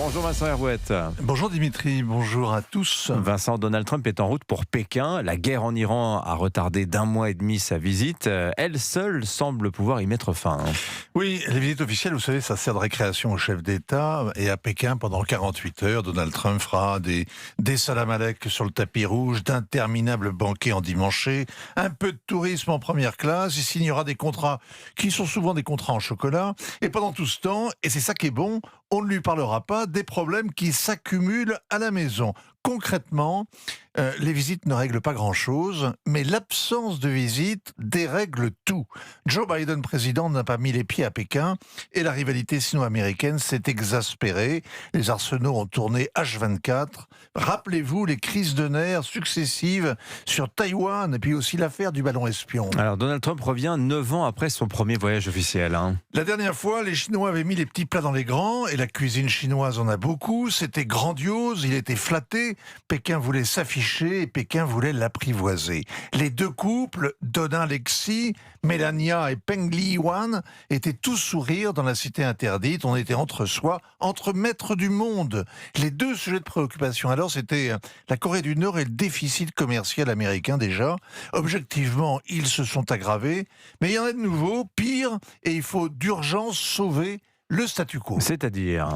Bonjour Vincent Herouette. Bonjour Dimitri, bonjour à tous. Vincent, Donald Trump est en route pour Pékin. La guerre en Iran a retardé d'1 mois et demi sa visite. Elle seule semble pouvoir y mettre fin. Oui, les visites officielles, vous savez, ça sert de récréation au chef d'État. Et à Pékin, pendant 48 heures, Donald Trump fera des salam alek sur le tapis rouge, d'interminables banquets endimanchés, un peu de tourisme en première classe. Il signera des contrats qui sont souvent des contrats en chocolat. Et pendant tout ce temps, et c'est ça qui est bon, on ne lui parlera pas des problèmes qui s'accumulent à la maison. Concrètement, les visites ne règlent pas grand-chose, mais l'absence de visite dérègle tout. Joe Biden, président, n'a pas mis les pieds à Pékin et la rivalité sino-américaine s'est exaspérée. Les arsenaux ont tourné H24. Rappelez-vous les crises de nerfs successives sur Taïwan et puis aussi l'affaire du ballon espion. Alors Donald Trump revient 9 ans après son premier voyage officiel. La dernière fois, les Chinois avaient mis les petits plats dans les grands et la cuisine chinoise en a beaucoup. C'était grandiose, il était flatté. Pékin voulait s'afficher et Pékin voulait l'apprivoiser. Les deux couples, Dodin Lexi, Melania et Peng Liyuan, étaient tous sourires dans la cité interdite. On était entre soi, entre maîtres du monde. Les deux sujets de préoccupation alors, c'était la Corée du Nord et le déficit commercial américain déjà. Objectivement, ils se sont aggravés, mais il y en a de nouveaux, pire, et il faut d'urgence sauver le statu quo. C'est-à-dire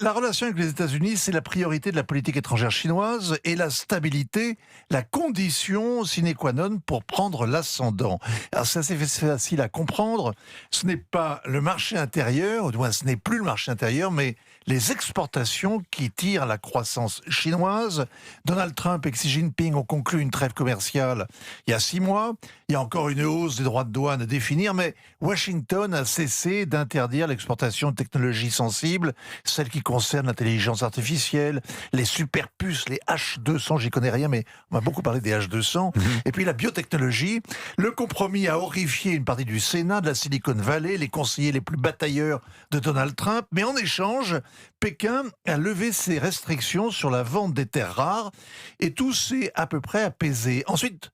La relation avec les États-Unis, c'est la priorité de la politique étrangère chinoise et la stabilité, la condition sine qua non pour prendre l'ascendant. Alors c'est assez facile à comprendre. Ce n'est pas le marché intérieur, ou du moins ce n'est plus le marché intérieur, mais les exportations qui tirent la croissance chinoise. Donald Trump et Xi Jinping ont conclu une trêve commerciale il y a 6 mois. Il y a encore une hausse des droits de douane à définir, mais Washington a cessé d'interdire l'exportation de technologies sensibles, celles qui concernent l'intelligence artificielle, les superpuces, les H200, j'y connais rien, mais on m'a beaucoup parlé des H200, et puis la biotechnologie. Le compromis a horrifié une partie du Sénat, de la Silicon Valley, les conseillers les plus batailleurs de Donald Trump, mais en échange, Pékin a levé ses restrictions sur la vente des terres rares, et tout s'est à peu près apaisé. Ensuite,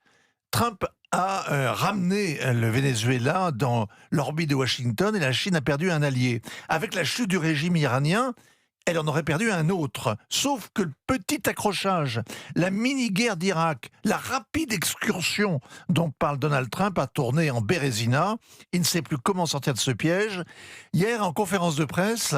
Trump a ramené le Venezuela dans l'orbite de Washington et la Chine a perdu un allié. Avec la chute du régime iranien, elle en aurait perdu un autre. Sauf que le petit accrochage, la mini-guerre d'Irak, la rapide excursion dont parle Donald Trump a tourné en Bérésina. Il ne sait plus comment sortir de ce piège. Hier, en conférence de presse,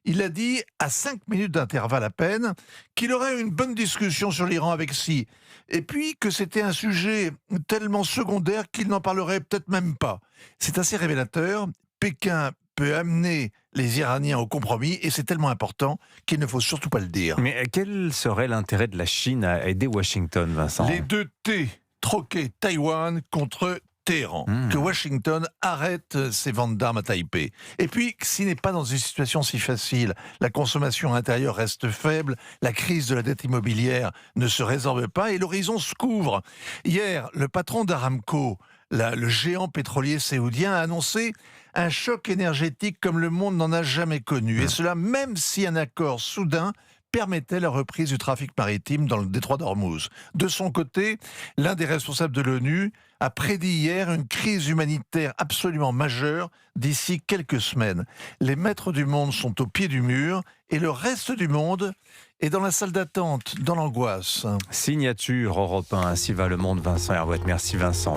il a dit, à 5 minutes d'intervalle à peine, qu'il aurait une bonne discussion sur l'Iran avec Xi. Et puis que c'était un sujet tellement secondaire qu'il n'en parlerait peut-être même pas. C'est assez révélateur. Pékin peut amener les Iraniens au compromis et c'est tellement important qu'il ne faut surtout pas le dire. Mais quel serait l'intérêt de la Chine à aider Washington, Vincent ? Les deux T, troquer Taïwan contre Téhéran. Que Washington arrête ses ventes d'armes à Taipei. Et puis, Xi n'est pas dans une situation si facile. La consommation intérieure reste faible, la crise de la dette immobilière ne se résorbe pas et l'horizon se couvre. Hier, le patron d'Aramco, le géant pétrolier saoudien, a annoncé un choc énergétique comme le monde n'en a jamais connu. Et cela même si un accord soudain permettait la reprise du trafic maritime dans le détroit d'Ormuz. De son côté, l'un des responsables de l'ONU a prédit hier une crise humanitaire absolument majeure d'ici quelques semaines. Les maîtres du monde sont au pied du mur et le reste du monde est dans la salle d'attente, dans l'angoisse. Signature Europe 1, ainsi va le monde, Vincent Herouette. Merci Vincent.